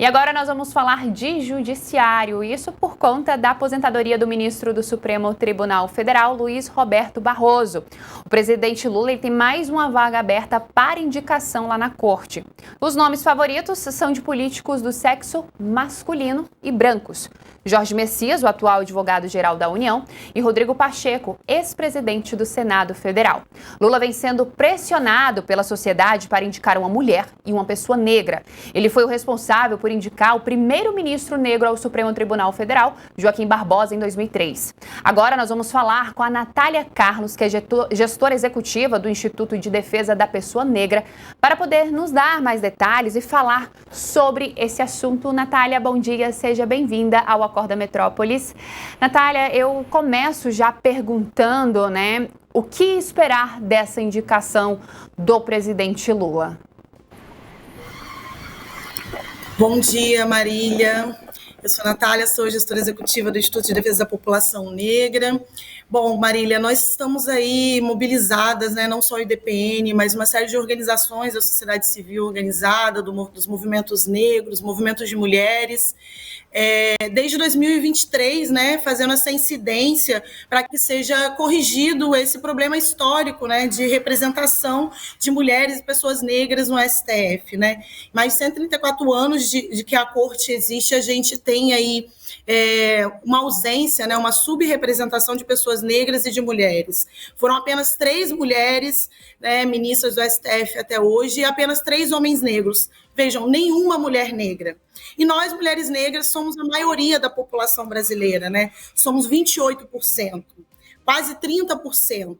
E agora nós vamos falar de judiciário, isso por conta da aposentadoria do ministro do Supremo Tribunal Federal, Luiz Roberto Barroso. O presidente Lula tem mais uma vaga aberta para indicação lá na corte. Os nomes favoritos são de políticos do sexo masculino e brancos. Jorge Messias, o atual advogado-geral da União, e Rodrigo Pacheco, ex-presidente do Senado Federal. Lula vem sendo pressionado pela sociedade para indicar uma mulher e uma pessoa negra. Ele foi o responsável por indicar o primeiro ministro negro ao Supremo Tribunal Federal, Joaquim Barbosa, em 2003. Agora nós vamos falar com a Natália Carlos, que é gestora executiva do Instituto de Defesa da Pessoa Negra, para poder nos dar mais detalhes e falar sobre esse assunto. Natália, bom dia, seja bem-vinda ao Acorda Metrópolis. Natália, eu começo já perguntando, o que esperar dessa indicação do presidente Lula? Bom dia, Marília. Eu sou a Natália, sou gestora executiva do Instituto de Defesa da População Negra. Bom, Marília, nós estamos aí mobilizadas, não só o IDPN, mas uma série de organizações da sociedade civil organizada, dos movimentos negros, movimentos de mulheres, desde 2023, fazendo essa incidência para que seja corrigido esse problema histórico, de representação de mulheres e pessoas negras no STF, Mais de 134 anos de que a corte existe, a gente tem aí uma ausência, uma subrepresentação de pessoas negras e de mulheres. Foram apenas 3 mulheres, ministras do STF até hoje, e apenas 3 homens negros. Vejam, nenhuma mulher negra. E nós, mulheres negras, somos a maioria da população brasileira, Somos 28%, quase 30%.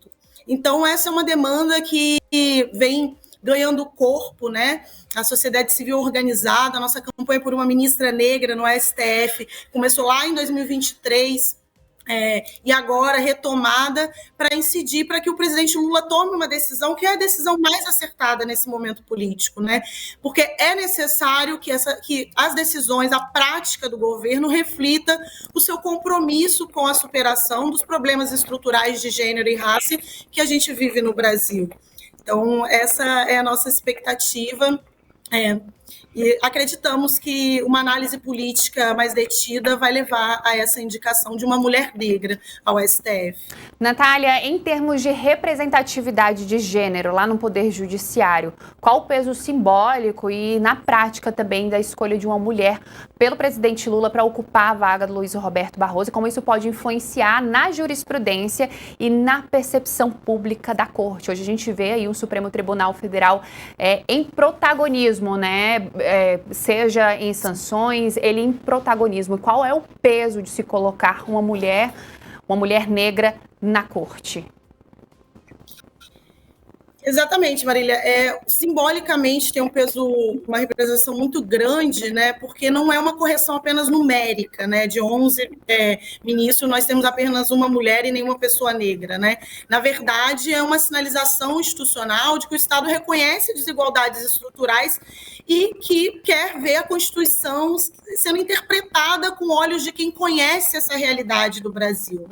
Então, essa é uma demanda que vem ganhando corpo, A sociedade civil organizada, a nossa campanha por uma ministra negra no STF começou lá em 2023, e agora retomada para incidir para que o presidente Lula tome uma decisão que é a decisão mais acertada nesse momento político, Porque é necessário que as decisões, a prática do governo reflita o seu compromisso com a superação dos problemas estruturais de gênero e raça que a gente vive no Brasil. Então, essa é a nossa expectativa, e acreditamos que uma análise política mais detida vai levar a essa indicação de uma mulher negra ao STF. Natália, em termos de representatividade de gênero lá no Poder Judiciário, qual o peso simbólico e na prática também da escolha de uma mulher pelo presidente Lula para ocupar a vaga do Luiz Roberto Barroso e como isso pode influenciar na jurisprudência e na percepção pública da corte? Hoje a gente vê aí o Supremo Tribunal Federal em protagonismo, seja em sanções, ele em protagonismo. Qual é o peso de se colocar uma mulher negra na corte? Exatamente, Marília. Simbolicamente tem um peso, uma representação muito grande, porque não é uma correção apenas numérica, De 11 ministros, nós temos apenas uma mulher e nenhuma pessoa negra, Na verdade, é uma sinalização institucional de que o Estado reconhece desigualdades estruturais e que quer ver a Constituição sendo interpretada com olhos de quem conhece essa realidade do Brasil,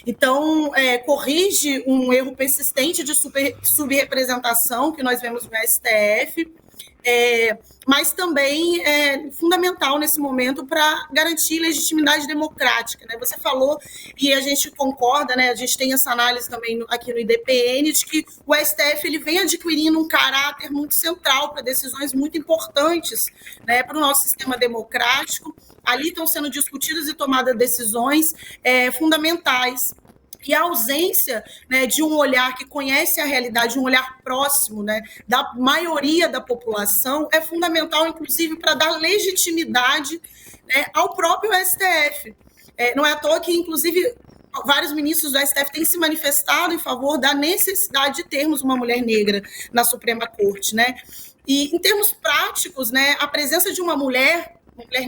Então, corrige um erro persistente de subrepresentação que nós vemos no STF, mas também é fundamental nesse momento para garantir legitimidade democrática. Você falou, e a gente concorda, a gente tem essa análise também aqui no IDPN, de que o STF ele vem adquirindo um caráter muito central para decisões muito importantes para o nosso sistema democrático. Ali estão sendo discutidas e tomadas decisões fundamentais. E a ausência de um olhar que conhece a realidade, um olhar próximo da maioria da população, é fundamental, inclusive, para dar legitimidade ao próprio STF. Não é à toa que, inclusive, vários ministros do STF têm se manifestado em favor da necessidade de termos uma mulher negra na Suprema Corte. E, em termos práticos, a presença de uma mulher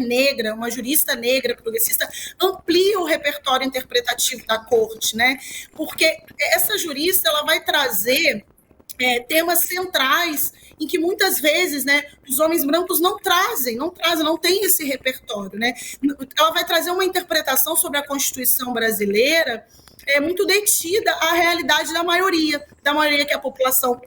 negra, uma jurista negra, progressista, amplia o repertório interpretativo da corte, Porque essa jurista ela vai trazer temas centrais em que muitas vezes os homens brancos não têm esse repertório. Ela vai trazer uma interpretação sobre a Constituição brasileira muito detida à realidade da maioria que é a população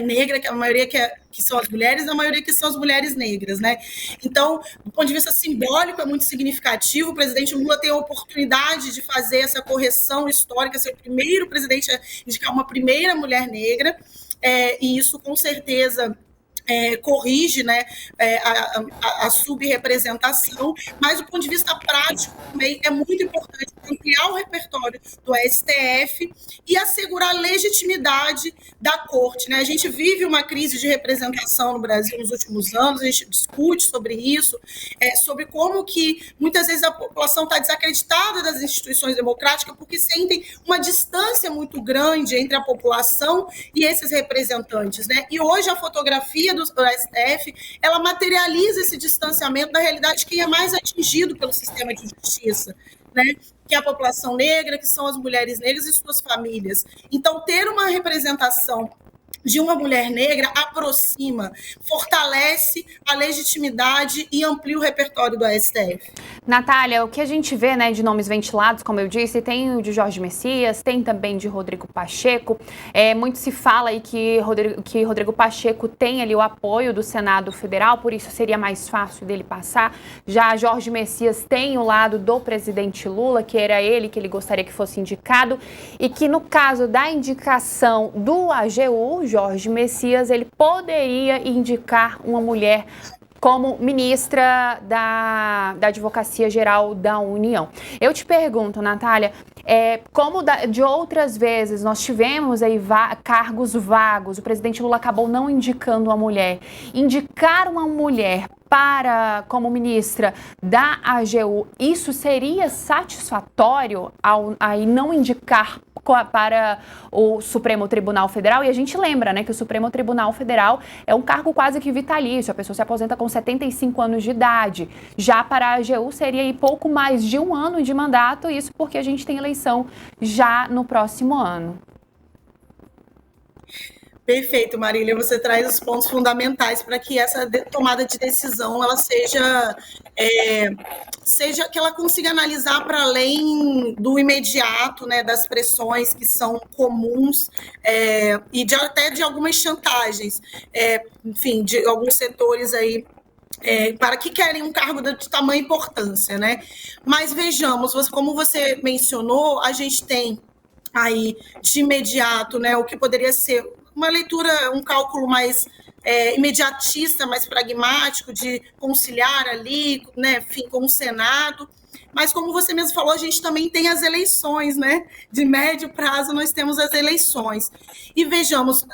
negra, que a maioria que são as mulheres, a maioria que são as mulheres negras, né? Então, do ponto de vista simbólico, é muito significativo. O presidente Lula tem a oportunidade de fazer essa correção histórica, ser o primeiro presidente a indicar uma primeira mulher negra, e isso, com certeza, corrige, né, a subrepresentação, mas do ponto de vista prático também é muito importante ampliar o repertório do STF e assegurar a legitimidade da corte, né? A gente vive uma crise de representação no Brasil nos últimos anos, a gente discute sobre isso, sobre como que muitas vezes a população está desacreditada das instituições democráticas porque sentem uma distância muito grande entre a população e esses representantes, né? E hoje a fotografia do STF, ela materializa esse distanciamento da realidade de quem é mais atingido pelo sistema de justiça, né? Que é a população negra, que são as mulheres negras e suas famílias. Então, ter uma representação de uma mulher negra aproxima, fortalece a legitimidade e amplia o repertório do STF. Natália, o que a gente vê, né, de nomes ventilados, como eu disse, tem o de Jorge Messias, tem também de Rodrigo Pacheco. Muito se fala aí que Rodrigo Pacheco tem ali o apoio do Senado Federal, por isso seria mais fácil dele passar. Já Jorge Messias tem o lado do presidente Lula, que era ele que ele gostaria que fosse indicado, e que no caso da indicação do AGU, Jorge Messias, ele poderia indicar uma mulher como ministra da Advocacia Geral da União. Eu te pergunto, Natália, como de outras vezes nós tivemos aí cargos vagos, o presidente Lula acabou não indicando uma mulher. Indicar uma mulher como ministra da AGU, isso seria satisfatório ao não indicar para o Supremo Tribunal Federal? E a gente lembra, né, que o Supremo Tribunal Federal é um cargo quase que vitalício, a pessoa se aposenta com 75 anos de idade. Já para a AGU seria aí pouco mais de 1 ano de mandato, isso porque a gente tem eleição já no próximo ano. Perfeito, Marília, você traz os pontos fundamentais para que essa tomada de decisão ela seja que ela consiga analisar para além do imediato, né, das pressões que são comuns e até de algumas chantagens, enfim, de alguns setores aí para que querem um cargo de tamanha importância, né? Mas vejamos, como você mencionou, a gente tem aí de imediato, né, o que poderia ser uma leitura, um cálculo mais imediatista, mais pragmático, de conciliar ali, né, enfim, com o Senado. Mas, como você mesmo falou, a gente também tem as eleições, né? De médio prazo, nós temos as eleições. E vejamos,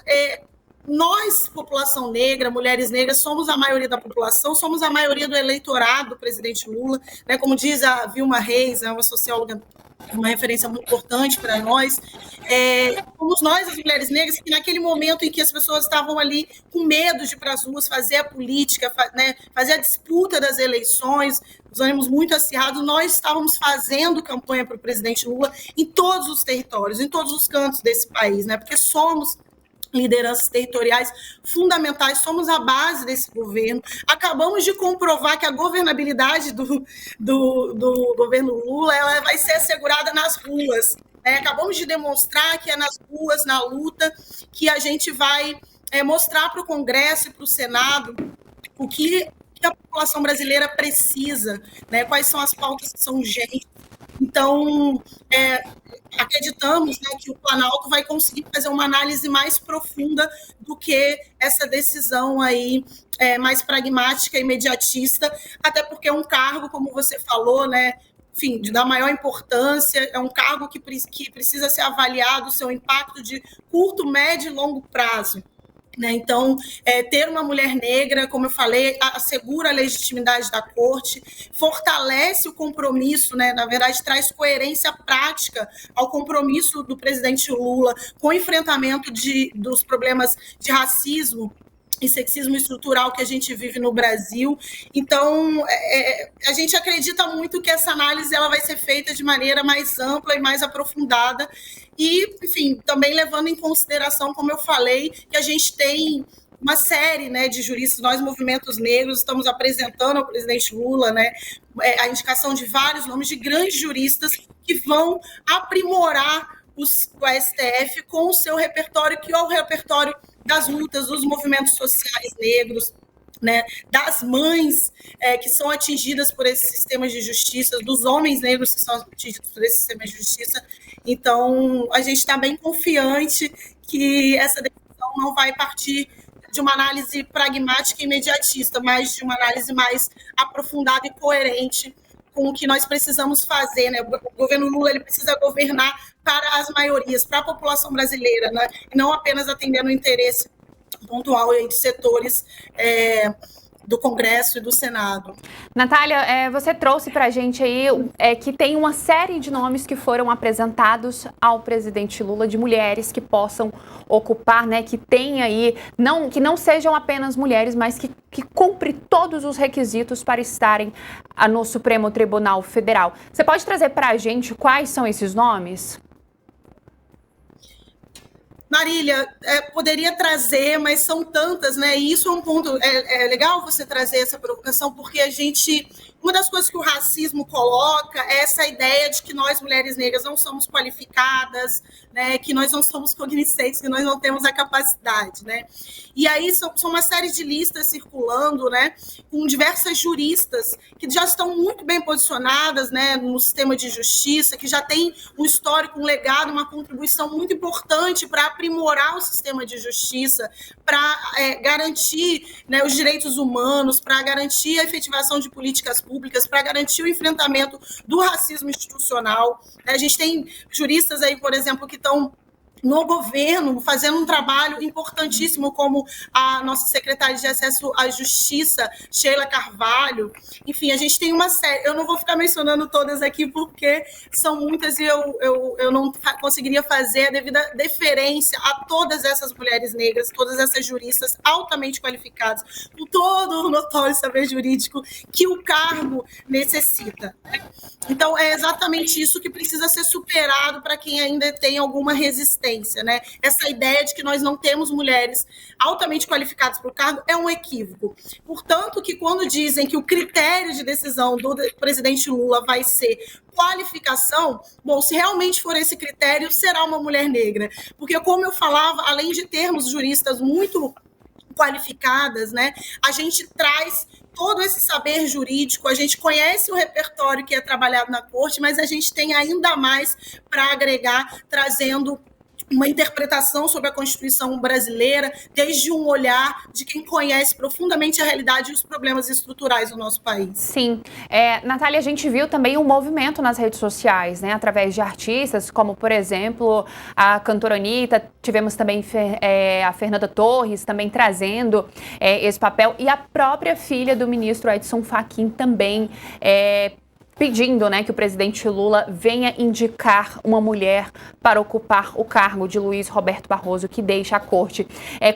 nós, população negra, mulheres negras, somos a maioria da população, somos a maioria do eleitorado do presidente Lula, né? Como diz a Vilma Reis, uma socióloga, uma referência muito importante para nós. Somos nós, as mulheres negras, que naquele momento em que as pessoas estavam ali com medo de ir para as ruas, fazer a política, né, fazer a disputa das eleições, os ânimos muito acirrados, nós estávamos fazendo campanha para o presidente Lula em todos os territórios, em todos os cantos desse país, né, porque somos lideranças territoriais fundamentais, somos a base desse governo. Acabamos de comprovar que a governabilidade do governo Lula ela vai ser assegurada nas ruas. Acabamos de demonstrar que é nas ruas, na luta, que a gente vai mostrar para o Congresso e para o Senado o que a população brasileira precisa, né? Quais são as pautas que são urgentes. Então, acreditamos, né, que o Planalto vai conseguir fazer uma análise mais profunda do que essa decisão aí mais pragmática e imediatista, até porque é um cargo, como você falou, né, enfim, da maior importância, é um cargo que precisa ser avaliado o seu impacto de curto, médio e longo prazo. Né? Então, ter uma mulher negra, como eu falei, assegura a legitimidade da corte, fortalece o compromisso, né? Na verdade, traz coerência prática ao compromisso do presidente Lula com o enfrentamento dos problemas de racismo e sexismo estrutural que a gente vive no Brasil. Então, a gente acredita muito que essa análise ela vai ser feita de maneira mais ampla e mais aprofundada e, enfim, também levando em consideração, como eu falei, que a gente tem uma série, né, de juristas, nós, movimentos negros, estamos apresentando ao presidente Lula, né, a indicação de vários nomes de grandes juristas que vão aprimorar o STF com o seu repertório, que é o repertório das lutas dos movimentos sociais negros, né, das mães que são atingidas por esses sistemas de justiça, dos homens negros que são atingidos por esse sistema de justiça. Então, a gente está bem confiante que essa decisão não vai partir de uma análise pragmática e imediatista, mas de uma análise mais aprofundada e coerente com o que nós precisamos fazer, né? O governo Lula ele precisa governar para as maiorias, para a população brasileira, né? E não apenas atendendo o interesse pontual de setores do Congresso e do Senado. Natália, você trouxe para a gente aí que tem uma série de nomes que foram apresentados ao presidente Lula, de mulheres que possam ocupar, né, que tem aí, que não sejam apenas mulheres, mas que cumpre todos os requisitos para estarem no Supremo Tribunal Federal. Você pode trazer para a gente quais são esses nomes? Marília, poderia trazer, mas são tantas, né? E isso é um ponto, é legal você trazer essa provocação, porque uma das coisas que o racismo coloca é essa ideia de que nós, mulheres negras, não somos qualificadas, né? Que nós não somos cognoscentes, que nós não temos a capacidade, né? E aí são uma série de listas circulando, né? Com diversas juristas que já estão muito bem posicionadas, né? No sistema de justiça, que já tem um histórico, um legado, uma contribuição muito importante para aprimorar o sistema de justiça, para garantir, né, os direitos humanos, para garantir a efetivação de políticas públicas, para garantir o enfrentamento do racismo institucional. A gente tem juristas aí, por exemplo, que estão no governo, fazendo um trabalho importantíssimo, como a nossa secretária de Acesso à Justiça, Sheila Carvalho. Enfim, a gente tem uma série, eu não vou ficar mencionando todas aqui, porque são muitas e eu não conseguiria fazer a devida deferência a todas essas mulheres negras, todas essas juristas altamente qualificadas, com todo o notório saber jurídico que o cargo necessita. Então, é exatamente isso que precisa ser superado para quem ainda tem alguma resistência. Né? Essa ideia de que nós não temos mulheres altamente qualificadas para o cargo é um equívoco. Portanto, que quando dizem que o critério de decisão do presidente Lula vai ser qualificação, bom, se realmente for esse critério, será uma mulher negra. Porque, como eu falava, além de termos juristas muito qualificadas, né, a gente traz todo esse saber jurídico, a gente conhece o repertório que é trabalhado na corte, mas a gente tem ainda mais para agregar, trazendo uma interpretação sobre a Constituição brasileira, desde um olhar de quem conhece profundamente a realidade e os problemas estruturais do nosso país. Sim. Natália, a gente viu também um movimento nas redes sociais, né, através de artistas, como, por exemplo, a cantora Anitta, tivemos também a Fernanda Torres também trazendo esse papel, e a própria filha do ministro Edson Fachin também pedindo, né, que o presidente Lula venha indicar uma mulher para ocupar o cargo de Luiz Roberto Barroso, que deixa a corte.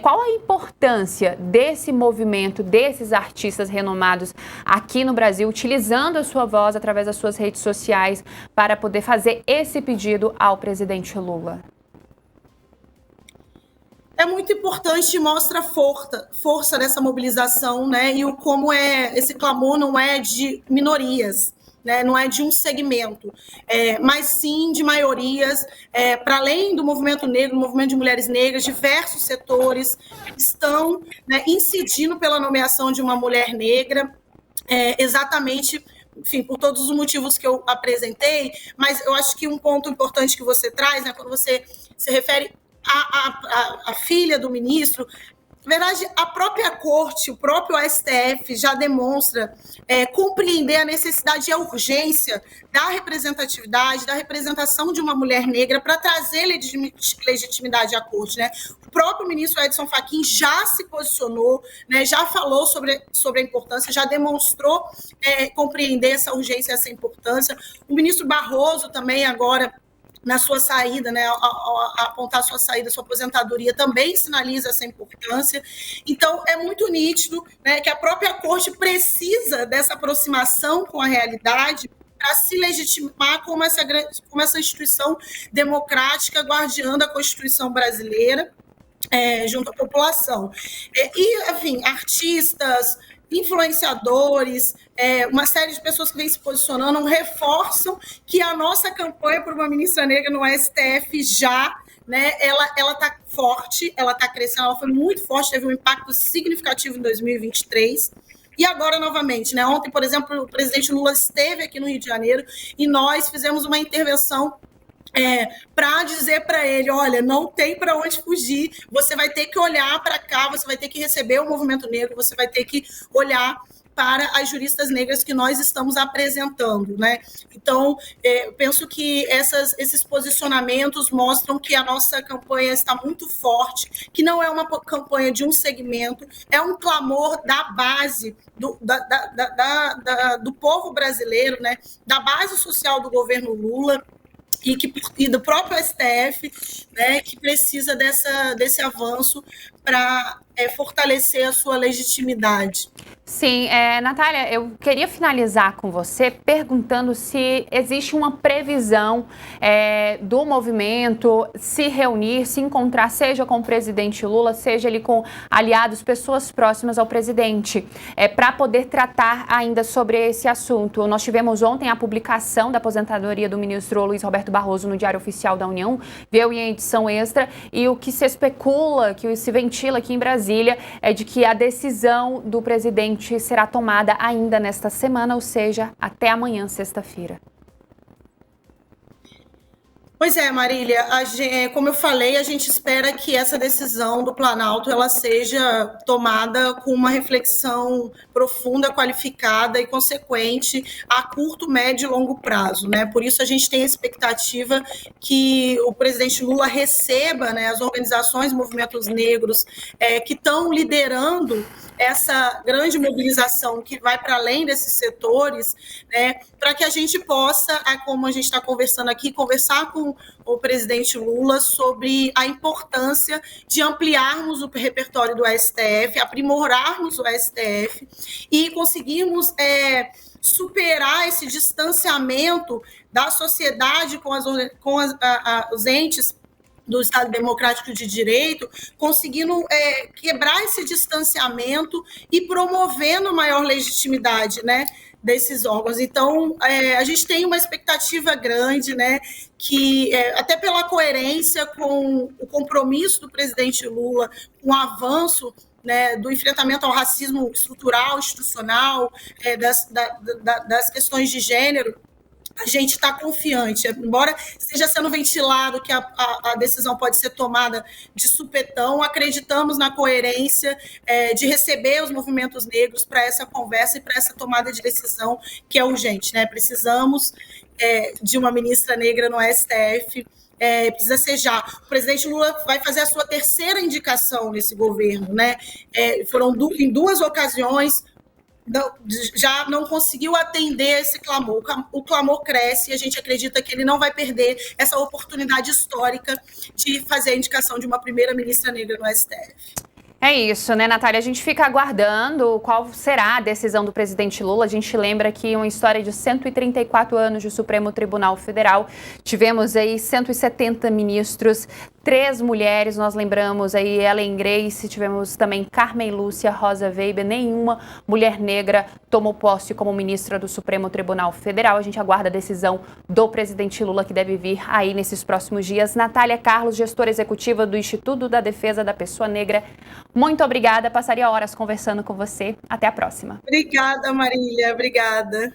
Qual a importância desse movimento, desses artistas renomados aqui no Brasil, utilizando a sua voz através das suas redes sociais para poder fazer esse pedido ao presidente Lula? É muito importante e mostra força dessa mobilização, né, e como esse clamor não é de minorias, né, não é de um segmento, mas sim de maiorias, para além do movimento negro, do movimento de mulheres negras, diversos setores estão, né, incidindo pela nomeação de uma mulher negra, exatamente, enfim, por todos os motivos que eu apresentei, mas eu acho que um ponto importante que você traz, né, quando você se refere à filha do ministro, na verdade, a própria corte, o próprio STF já demonstra compreender a necessidade e a urgência da representatividade, da representação de uma mulher negra para trazer legitimidade à corte, né? O próprio ministro Edson Fachin já se posicionou, né, já falou sobre a importância, já demonstrou compreender essa urgência, essa importância. O ministro Barroso também agora, na sua saída, né, ao apontar sua saída, sua aposentadoria, também sinaliza essa importância. Então, é muito nítido, né, que a própria corte precisa dessa aproximação com a realidade para se legitimar como essa instituição democrática guardiã da Constituição brasileira, junto à população. Enfim, artistas, influenciadores, uma série de pessoas que vêm se posicionando, reforçam que a nossa campanha por uma ministra negra no STF já né, ela está forte, ela está crescendo, ela foi muito forte, teve um impacto significativo em 2023. E agora, novamente, né? Ontem, por exemplo, o presidente Lula esteve aqui no Rio de Janeiro e nós fizemos uma intervenção para dizer para ele, olha, não tem para onde fugir, você vai ter que olhar para cá, você vai ter que receber o movimento negro, você vai ter que olhar para as juristas negras que nós estamos apresentando, né? Então, eu penso que esses posicionamentos mostram que a nossa campanha está muito forte, que não é uma campanha de um segmento, é um clamor da base do povo brasileiro, né? Da base social do governo Lula, e do próprio STF, né, que precisa desse avanço para fortalecer a sua legitimidade. Sim, Natália, eu queria finalizar com você perguntando se existe uma previsão do movimento se reunir, se encontrar, seja com o presidente Lula, seja ele com aliados, pessoas próximas ao presidente, para poder tratar ainda sobre esse assunto. Nós tivemos ontem a publicação da aposentadoria do ministro Luiz Roberto Barroso no Diário Oficial da União, veio em edição extra, e o que se especula, que se ventila aqui em Brasília, é de que a decisão do presidente será tomada ainda nesta semana, ou seja, até amanhã, sexta-feira. Pois é, Marília, como eu falei, a gente espera que essa decisão do Planalto ela seja tomada com uma reflexão profunda, qualificada e consequente a curto, médio e longo prazo, né? Por isso a gente tem a expectativa que o presidente Lula receba, né, as organizações, movimentos negros que estão liderando essa grande mobilização que vai para além desses setores, né, para que a gente possa, como a gente está conversando aqui, conversar com o presidente Lula sobre a importância de ampliarmos o repertório do STF, aprimorarmos o STF e conseguirmos superar esse distanciamento da sociedade com os entes do Estado Democrático de Direito, conseguindo quebrar esse distanciamento e promovendo maior legitimidade, né, desses órgãos. Então, a gente tem uma expectativa grande, né, que até pela coerência com o compromisso do presidente Lula, com o avanço, né, do enfrentamento ao racismo estrutural, institucional, das questões de gênero, a gente está confiante, embora esteja sendo ventilado que a decisão pode ser tomada de supetão, acreditamos na coerência de receber os movimentos negros para essa conversa e para essa tomada de decisão que é urgente, né? Precisamos de uma ministra negra no STF, precisa ser já. O presidente Lula vai fazer a sua terceira indicação nesse governo, né? Foram em duas ocasiões, já não conseguiu atender esse clamor. O clamor cresce e a gente acredita que ele não vai perder essa oportunidade histórica de fazer a indicação de uma primeira-ministra negra no STF. É isso, né, Natália? A gente fica aguardando qual será a decisão do presidente Lula. A gente lembra que uma história de 134 anos de Supremo Tribunal Federal. Tivemos aí 170 ministros, 3 mulheres, nós lembramos aí Ellen Grace, tivemos também Carmen Lúcia, Rosa Weber, nenhuma mulher negra tomou posse como ministra do Supremo Tribunal Federal. A gente aguarda a decisão do presidente Lula, que deve vir aí nesses próximos dias. Natália Carlos, gestora executiva do Instituto da Defesa da Pessoa Negra, muito obrigada, passaria horas conversando com você. Até a próxima. Obrigada, Marília, obrigada.